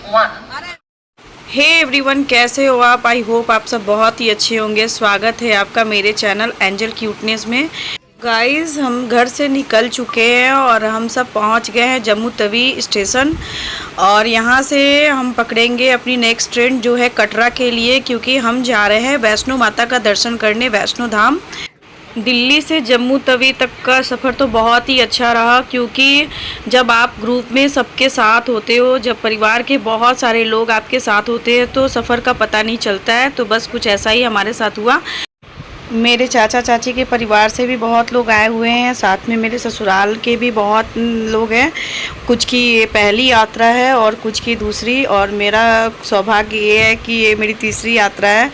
Hey everyone, कैसे हो आप? आई होप आप सब बहुत ही अच्छे होंगे। स्वागत है आपका मेरे चैनल एंजल क्यूटनेस में। गाइस, हम घर से निकल चुके हैं और हम सब पहुंच गए हैं जम्मू तवी स्टेशन। और यहां से हम पकड़ेंगे अपनी नेक्स्ट ट्रेन जो है कटरा के लिए, क्योंकि हम जा रहे हैं वैष्णो माता का दर्शन करने, वैष्णो धाम। दिल्ली से जम्मू तवी तक का सफ़र तो बहुत ही अच्छा रहा, क्योंकि जब आप ग्रुप में सबके साथ होते हो, जब परिवार के बहुत सारे लोग आपके साथ होते हैं तो सफ़र का पता नहीं चलता है। तो बस कुछ ऐसा ही हमारे साथ हुआ। मेरे चाचा चाची के परिवार से भी बहुत लोग आए हुए हैं, साथ में मेरे ससुराल के भी बहुत लोग हैं। कुछ की ये पहली यात्रा है और कुछ की दूसरी, और मेरा सौभाग्य ये है कि ये मेरी तीसरी यात्रा है।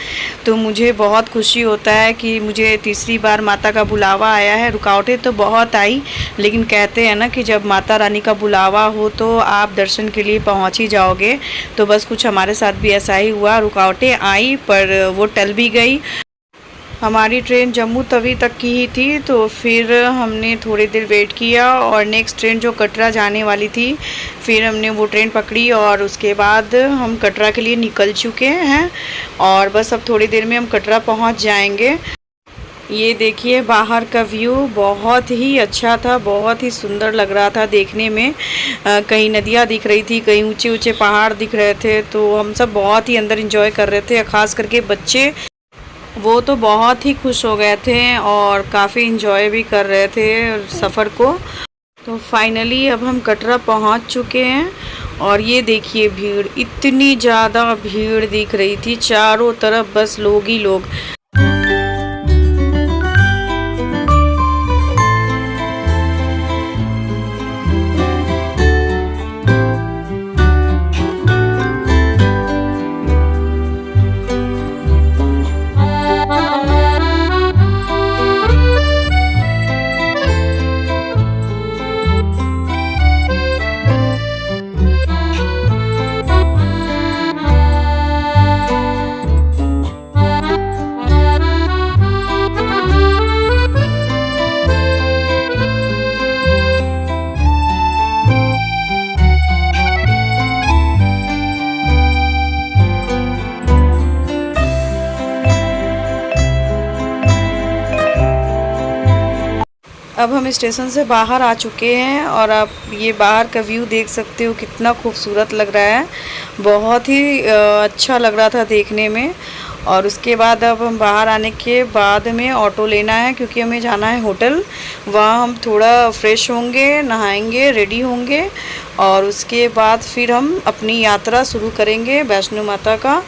तो मुझे बहुत खुशी होता है कि मुझे तीसरी बार माता का बुलावा आया है। रुकावटें तो बहुत आई, लेकिन कहते हैं ना कि जब माता रानी का बुलावा हो तो आप दर्शन के लिए पहुँच ही जाओगे। तो बस कुछ हमारे साथ भी ऐसा ही हुआ। रुकावटें आई पर वो टल भी गई। हमारी ट्रेन जम्मू तवी तक की ही थी, तो फिर हमने थोड़ी देर वेट किया और नेक्स्ट ट्रेन जो कटरा जाने वाली थी, फिर हमने वो ट्रेन पकड़ी और उसके बाद हम कटरा के लिए निकल चुके हैं। और बस अब थोड़ी देर में हम कटरा पहुंच जाएंगे। ये देखिए बाहर का व्यू बहुत ही अच्छा था, बहुत ही सुंदर लग रहा था देखने में। कहीं नदियाँ दिख रही थी, कहीं ऊंचे ऊंचे पहाड़ दिख रहे थे। तो हम सब बहुत ही अंदर एंजॉय कर रहे थे, खास करके बच्चे, वो तो बहुत ही खुश हो गए थे और काफ़ी इंजॉय भी कर रहे थे सफ़र को। तो फाइनली अब हम कटरा पहुंच चुके हैं। और ये देखिए भीड़, इतनी ज़्यादा भीड़ दिख रही थी, चारों तरफ बस लोग ही लोग। अब हम स्टेशन से बाहर आ चुके हैं और आप ये बाहर का व्यू देख सकते हो, कितना खूबसूरत लग रहा है। बहुत ही अच्छा लग रहा था देखने में। और उसके बाद अब हम बाहर आने के बाद में ऑटो लेना है, क्योंकि हमें जाना है होटल। वहाँ हम थोड़ा फ्रेश होंगे, नहाएंगे, रेडी होंगे और उसके बाद फिर हम अपनी यात्रा शुरू करेंगे वैष्णो माता का।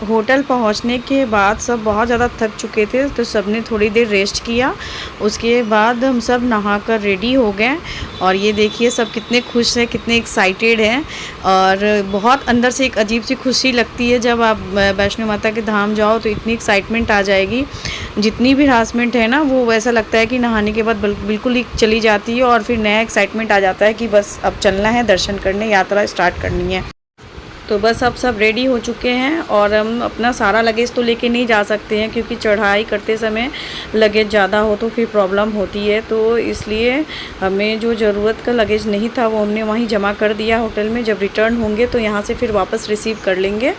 होटल पहुंचने के बाद सब बहुत ज़्यादा थक चुके थे, तो सब ने थोड़ी देर रेस्ट किया। उसके बाद हम सब नहाकर रेडी हो गए। और ये देखिए सब कितने खुश हैं, कितने एक्साइटेड हैं। और बहुत अंदर से एक अजीब सी खुशी लगती है जब आप वैष्णो माता के धाम जाओ, तो इतनी एक्साइटमेंट आ जाएगी। जितनी भी हरासमेंट है ना, वो वैसा लगता है कि नहाने के बाद बिल्कुल ही चली जाती है और फिर नया एक्साइटमेंट आ जाता है कि बस अब चलना है दर्शन करने, यात्रा स्टार्ट करनी है। तो बस अब सब रेडी हो चुके हैं और हम अपना सारा लगेज तो लेके नहीं जा सकते हैं, क्योंकि चढ़ाई करते समय लगेज ज़्यादा हो तो फिर प्रॉब्लम होती है। तो इसलिए हमें जो ज़रूरत का लगेज नहीं था वो हमने वहीं जमा कर दिया होटल में। जब रिटर्न होंगे तो यहाँ से फिर वापस रिसीव कर लेंगे।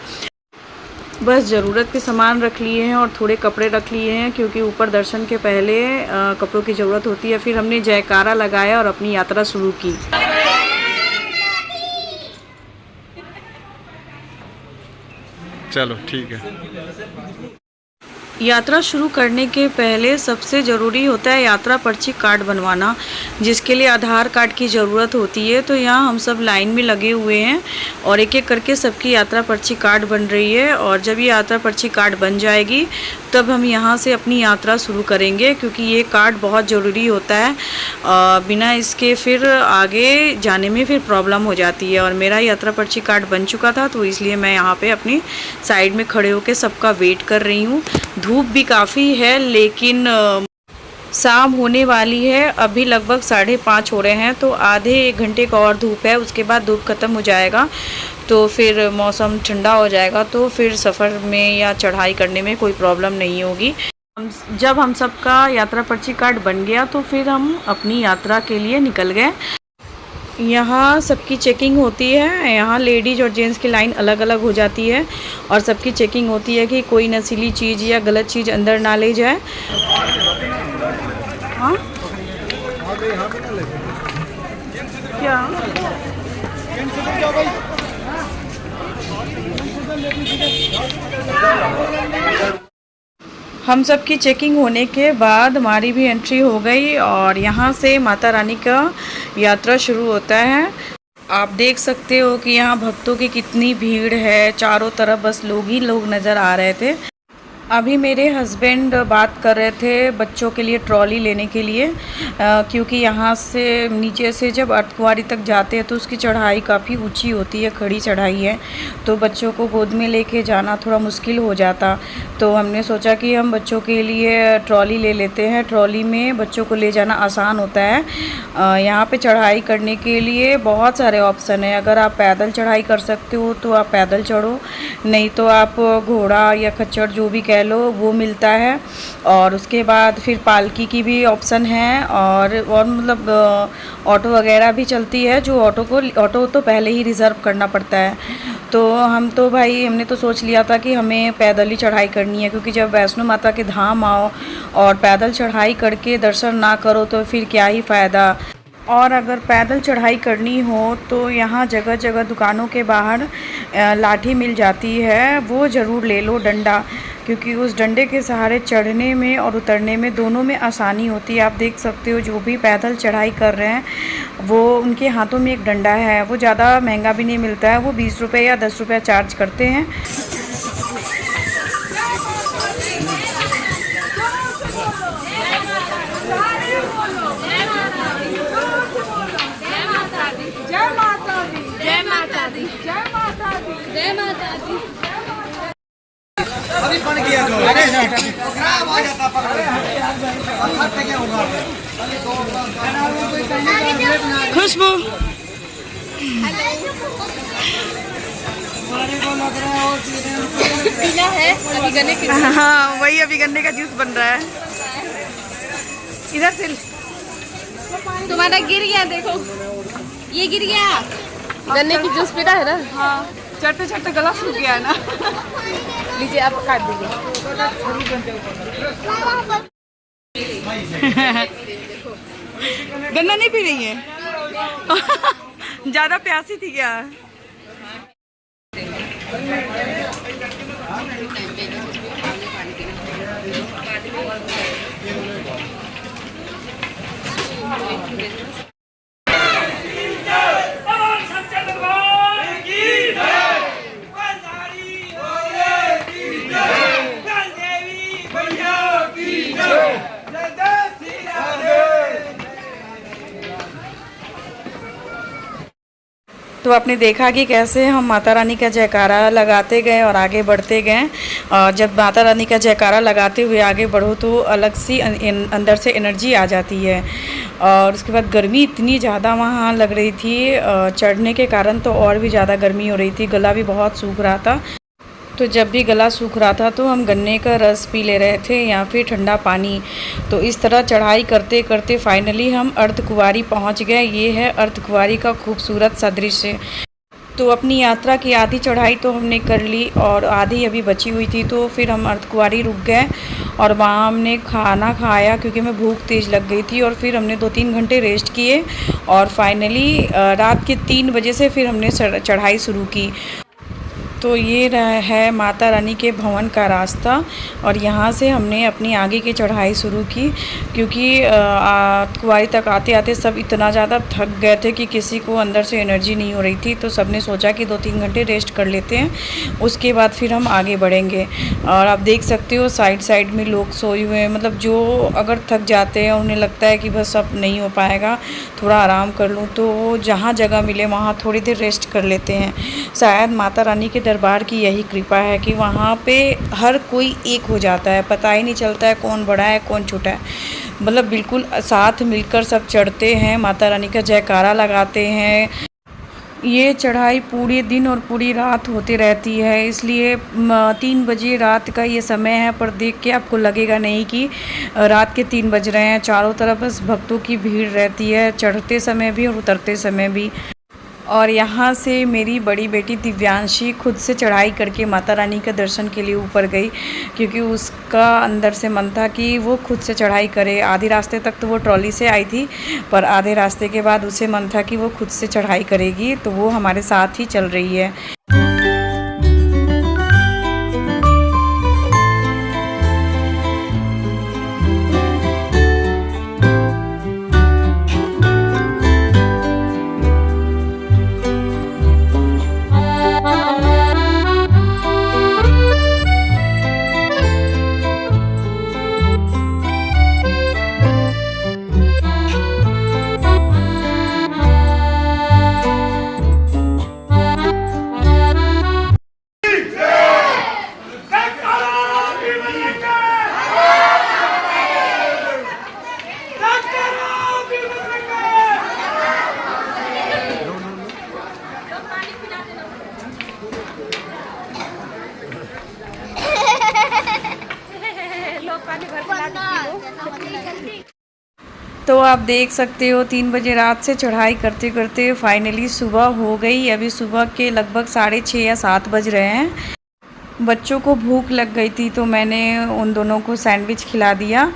बस ज़रूरत के सामान रख लिए हैं और थोड़े कपड़े रख लिए हैं, क्योंकि ऊपर दर्शन के पहले कपड़ों की ज़रूरत होती है। फिर हमने जयकारा लगाया और अपनी यात्रा शुरू की। चलो ठीक है। यात्रा शुरू करने के पहले सबसे ज़रूरी होता है यात्रा पर्ची कार्ड बनवाना, जिसके लिए आधार कार्ड की ज़रूरत होती है। तो यहाँ हम सब लाइन में लगे हुए हैं और एक एक करके सबकी यात्रा पर्ची कार्ड बन रही है। और जब ये यात्रा पर्ची कार्ड बन जाएगी तब हम यहाँ से अपनी यात्रा शुरू करेंगे, क्योंकि ये कार्ड बहुत ज़रूरी होता है। बिना इसके फिर आगे जाने में फिर प्रॉब्लम हो जाती है। और मेरा यात्रा पर्ची कार्ड बन चुका था, तो इसलिए मैं यहाँ पे अपनी साइड में खड़े होकर सबका वेट कर रही हूँ। धूप भी काफ़ी है, लेकिन शाम होने वाली है। अभी लगभग 5:30 हो रहे हैं, तो आधे 1 घंटे का और धूप है। उसके बाद धूप ख़त्म हो जाएगा तो फिर मौसम ठंडा हो जाएगा, तो फिर सफ़र में या चढ़ाई करने में कोई प्रॉब्लम नहीं होगी। जब हम सबका यात्रा पर्ची कार्ड बन गया तो फिर हम अपनी यात्रा के लिए निकल गए। यहाँ सबकी चेकिंग होती है। यहाँ लेडीज़ और जेंट्स की लाइन अलग अलग हो जाती है और सबकी चेकिंग होती है कि कोई नशीली चीज़ या गलत चीज़ अंदर ना ले जाए। हाँ क्या हम सब की चेकिंग होने के बाद हमारी भी एंट्री हो गई और यहाँ से माता रानी का यात्रा शुरू होता है। आप देख सकते हो कि यहाँ भक्तों की कितनी भीड़ है, चारों तरफ बस लोग ही लोग नज़र आ रहे थे। अभी मेरे हस्बैंड बात कर रहे थे बच्चों के लिए ट्रॉली लेने के लिए, क्योंकि यहाँ से नीचे से जब अर्धकुंवारी तक जाते हैं तो उसकी चढ़ाई काफ़ी ऊंची होती है, खड़ी चढ़ाई है, तो बच्चों को गोद में लेके जाना थोड़ा मुश्किल हो जाता। तो हमने सोचा कि हम बच्चों के लिए ट्रॉली ले लेते हैं। ट्रॉली में बच्चों को ले जाना आसान होता है। यहाँ पे चढ़ाई करने के लिए बहुत सारे ऑप्शन है। अगर आप पैदल चढ़ाई कर सकते हो तो आप पैदल चढ़ो, नहीं तो आप घोड़ा या खच्चर जो भी कह लो वो मिलता है। और उसके बाद फिर पालकी की भी ऑप्शन है और मतलब ऑटो वगैरह भी चलती है, जो ऑटो तो पहले ही रिज़र्व करना पड़ता है। तो हमने तो सोच लिया था कि हमें पैदल ही चढ़ाई करनी है, क्योंकि जब वैष्णो माता के धाम आओ और पैदल चढ़ाई करके दर्शन ना करो तो फिर क्या ही फ़ायदा। और अगर पैदल चढ़ाई करनी हो तो यहाँ जगह जगह दुकानों के बाहर लाठी मिल जाती है, वो ज़रूर ले लो, डंडा, क्योंकि उस डंडे के सहारे चढ़ने में और उतरने में दोनों में आसानी होती है। आप देख सकते हो जो भी पैदल चढ़ाई कर रहे हैं वो उनके हाथों में एक डंडा है। वो ज़्यादा महंगा भी नहीं मिलता है, वो 20 रुपये या 10 रुपये चार्ज करते हैं। खुशबू पीला है अभी गन्ने की। हाँ वही, अभी गन्ने का जूस बन रहा है। इधर से तुम्हारा गिर गया, देखो ये गिर गया। गन्ने की जूस पीना है ना? हाँ, चढ़ते चढ़ते गला सूख गया है ना। लीजिए आप काट दीजिए। गन्ना नहीं पी रही है? ज़्यादा प्यासी थी क्या? तो आपने देखा कि कैसे हम माता रानी का जयकारा लगाते गए और आगे बढ़ते गए। और जब माता रानी का जयकारा लगाते हुए आगे बढ़ो तो अलग सी अंदर से एनर्जी आ जाती है। और उसके बाद गर्मी इतनी ज़्यादा वहाँ लग रही थी, चढ़ने के कारण तो और भी ज़्यादा गर्मी हो रही थी, गला भी बहुत सूख रहा था। तो जब भी गला सूख रहा था तो हम गन्ने का रस पी ले रहे थे या फिर ठंडा पानी। तो इस तरह चढ़ाई करते करते फाइनली हम अर्धकुंवारी पहुंच गए। ये है अर्धकुंवारी का खूबसूरत सा दृश्य। तो अपनी यात्रा की आधी चढ़ाई तो हमने कर ली और आधी अभी बची हुई थी, तो फिर हम अर्धकुंवारी रुक गए और वहाँ हमने खाना खाया, क्योंकि हमें भूख तेज़ लग गई थी। और फिर हमने 2-3 घंटे रेस्ट किए और फाइनली रात के 3 बजे से फिर हमने चढ़ाई शुरू की। तो ये है माता रानी के भवन का रास्ता और यहाँ से हमने अपनी आगे की चढ़ाई शुरू की क्योंकि कुंवारी तक आते आते सब इतना ज़्यादा थक गए थे कि किसी को अंदर से एनर्जी नहीं हो रही थी। तो सबने सोचा कि 2-3 घंटे रेस्ट कर लेते हैं, उसके बाद फिर हम आगे बढ़ेंगे। और आप देख सकते हो साइड साइड में लोग सोए हुए हैं, मतलब जो अगर थक जाते हैं उन्हें लगता है कि बस अब नहीं हो पाएगा, थोड़ा आराम कर लूँ, तो जहाँ जगह मिले वहाँ थोड़ी देर रेस्ट कर लेते हैं। शायद माता रानी के दरबार की यही कृपा है कि वहाँ पे हर कोई एक हो जाता है, पता ही नहीं चलता है कौन बड़ा है कौन छोटा है, मतलब बिल्कुल साथ मिलकर सब चढ़ते हैं, माता रानी का जयकारा लगाते हैं। ये चढ़ाई पूरे दिन और पूरी रात होती रहती है, इसलिए 3 बजे रात का ये समय है, पर देख के आपको लगेगा नहीं कि रात के 3 बज रहे हैं। चारों तरफ बस भक्तों की भीड़ रहती है, चढ़ते समय भी और उतरते समय भी। और यहाँ से मेरी बड़ी बेटी दिव्यांशी खुद से चढ़ाई करके माता रानी के दर्शन के लिए ऊपर गई, क्योंकि उसका अंदर से मन था कि वो खुद से चढ़ाई करे। आधे रास्ते तक तो वो ट्रॉली से आई थी, पर आधे रास्ते के बाद उसे मन था कि वो खुद से चढ़ाई करेगी, तो वो हमारे साथ ही चल रही है। तो आप देख सकते हो 3 बजे रात से चढ़ाई करते करते फाइनली सुबह हो गई। अभी सुबह के लगभग 6:30 या 7 बज रहे हैं। बच्चों को भूख लग गई थी तो मैंने उन दोनों को सैंडविच खिला दिया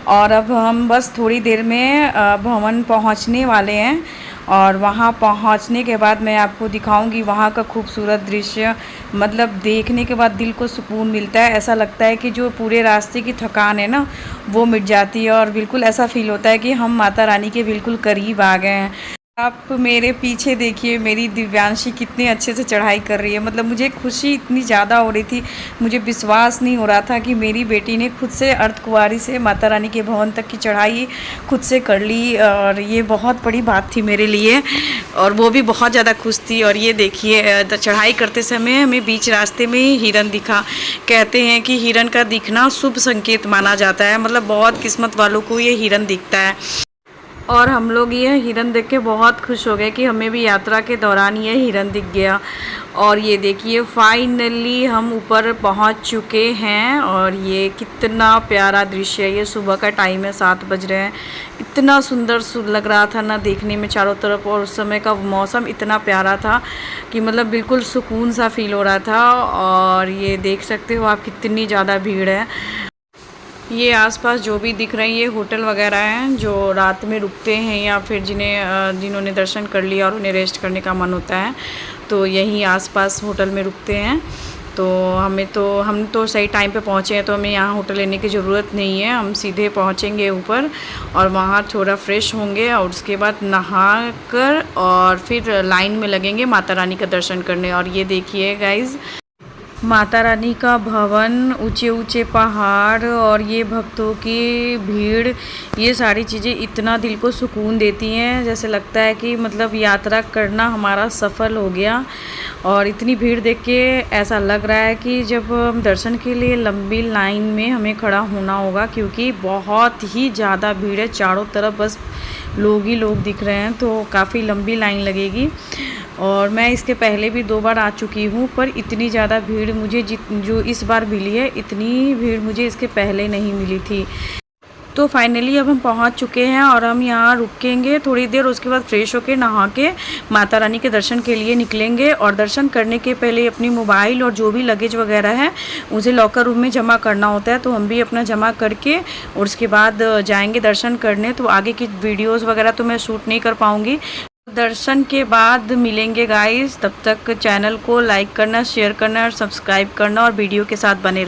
और अब हम बस थोड़ी देर में भवन पहुंचने वाले हैं। और वहां पहुंचने के बाद मैं आपको दिखाऊंगी वहां का खूबसूरत दृश्य, मतलब देखने के बाद दिल को सुकून मिलता है। ऐसा लगता है कि जो पूरे रास्ते की थकान है ना वो मिट जाती है और बिल्कुल ऐसा फील होता है कि हम माता रानी के बिल्कुल करीब आ गए हैं। आप मेरे पीछे देखिए मेरी दिव्यांशी कितने अच्छे से चढ़ाई कर रही है, मतलब मुझे खुशी इतनी ज़्यादा हो रही थी, मुझे विश्वास नहीं हो रहा था कि मेरी बेटी ने खुद से अर्धकुंवारी से माता रानी के भवन तक की चढ़ाई खुद से कर ली। और ये बहुत बड़ी बात थी मेरे लिए और वो भी बहुत ज़्यादा खुश थी। और ये देखिए चढ़ाई करते समय हमें बीच रास्ते में ही हिरन दिखा। कहते हैं कि हिरन का दिखना शुभ संकेत माना जाता है, मतलब बहुत किस्मत वालों को ये हिरन दिखता है। और हम लोग ये हिरन देख के बहुत खुश हो गए कि हमें भी यात्रा के दौरान ये हिरन दिख गया। और ये देखिए फाइनली हम ऊपर पहुंच चुके हैं और ये कितना प्यारा दृश्य है। ये सुबह का टाइम है, 7 बज रहे हैं। इतना सुंदर लग रहा था ना देखने में चारों तरफ, और उस समय का मौसम इतना प्यारा था कि मतलब बिल्कुल सुकून सा फील हो रहा था। और ये देख सकते हो आप कितनी ज़्यादा भीड़ है। ये आसपास जो भी दिख रहे हैं ये होटल वगैरह हैं जो रात में रुकते हैं, या फिर जिन्होंने दर्शन कर लिया और उन्हें रेस्ट करने का मन होता है तो यहीं आसपास होटल में रुकते हैं। तो हम तो सही टाइम पे पहुँचे हैं, तो हमें यहाँ होटल लेने की ज़रूरत नहीं है। हम सीधे पहुँचेंगे ऊपर और वहाँ थोड़ा फ्रेश होंगे और उसके बाद नहा कर और फिर लाइन में लगेंगे माता रानी का दर्शन करने। और ये देखिए गाइज़, माता रानी का भवन, ऊंचे ऊंचे पहाड़ और ये भक्तों की भीड़, ये सारी चीज़ें इतना दिल को सुकून देती हैं, जैसे लगता है कि मतलब यात्रा करना हमारा सफल हो गया। और इतनी भीड़ देख के ऐसा लग रहा है कि जब हम दर्शन के लिए लंबी लाइन में हमें खड़ा होना होगा, क्योंकि बहुत ही ज़्यादा भीड़ है, चारों तरफ बस लोग ही लोग दिख रहे हैं, तो काफ़ी लंबी लाइन लगेगी। और मैं इसके पहले भी 2 बार आ चुकी हूँ, पर इतनी ज़्यादा भीड़ मुझे जो इस बार मिली है, इतनी भीड़ मुझे इसके पहले नहीं मिली थी। तो फाइनली अब हम पहुँच चुके हैं और हम यहाँ रुकेंगे थोड़ी देर, उसके बाद फ्रेश होके नहा के माता रानी के दर्शन के लिए निकलेंगे। और दर्शन करने के पहले अपनी मोबाइल और जो भी लगेज वगैरह है उसे लॉकर रूम में जमा करना होता है, तो हम भी अपना जमा करके और उसके बाद जाएंगे दर्शन करने। तो आगे की वीडियोज़ वगैरह तो मैं शूट नहीं कर पाऊँगी, दर्शन के बाद मिलेंगे गाइस, तब तक चैनल को लाइक करना, शेयर करना और सब्सक्राइब करना और वीडियो के साथ बने